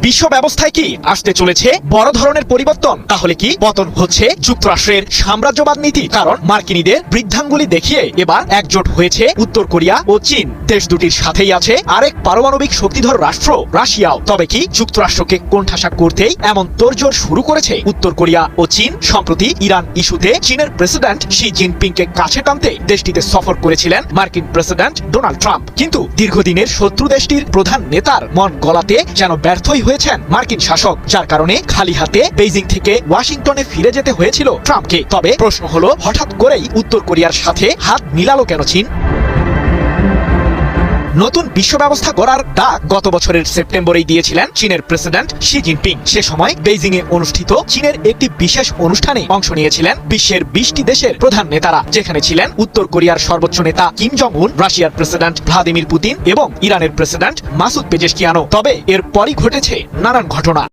বিশ্ব ব্যবস্থায় কি আসতে চলেছে বড় ধরনের পরিবর্তন? তাহলে কি পতন হচ্ছে যুক্তরাষ্ট্রের সাম্রাজ্যবাদ নীতি? কারণ মার্কিনীদের বৃদ্ধাঙ্গুলি দেখিয়ে এবার একজোট হয়েছে উত্তর কোরিয়া ও চীন। দেশ দুটির সাথেই আছে আরেক পারমাণবিক শক্তিধর রাষ্ট্র রাশিয়াও। তবে কি যুক্তরাষ্ট্রকে কোণঠাসা করতেই এমন তোড়জোড় শুরু করেছে উত্তর কোরিয়া ও চীন? সম্প্রতি ইরান ইস্যুতে চীনের প্রেসিডেন্ট শি জিনপিংকে কাছে টানতে দেশটিতে সফর করেছিলেন মার্কিন প্রেসিডেন্ট ডোনাল্ড ট্রাম্প। কিন্তু দীর্ঘদিনের শত্রু দেশটির প্রধান নেতার মন গলাতে যেন ব্যর্থই হয়েছেন মার্কিন শাসক, যার কারণে খালি হাতে বেইজিং থেকে ওয়াশিংটনে ফিরে যেতে হয়েছিল ট্রাম্পকে। তবে প্রশ্ন হলো, হঠাৎ করেই উত্তর কোরিয়ার সাথে হাত মিলালো কেন চীন? নতুন বিশ্ব ব্যবস্থা গড়ার ডাক গত বছরের সেপ্টেম্বরেই দিয়েছিলেন চীনের প্রেসিডেন্ট শি জিনপিং। সে সময় বেইজিং এ অনুষ্ঠিত চীনের একটি বিশেষ অনুষ্ঠানে অংশ নিয়েছিলেন বিশ্বের 20টি দেশের প্রধান নেতারা, যেখানে ছিলেন উত্তর কোরিয়ার সর্বোচ্চ নেতা কিম জং উন, রাশিয়ার প্রেসিডেন্ট ভ্লাদিমির পুতিন এবং ইরানের প্রেসিডেন্ট মাসুদ পেজেশকিয়ানো। তবে এরপরই ঘটেছে নানান ঘটনা।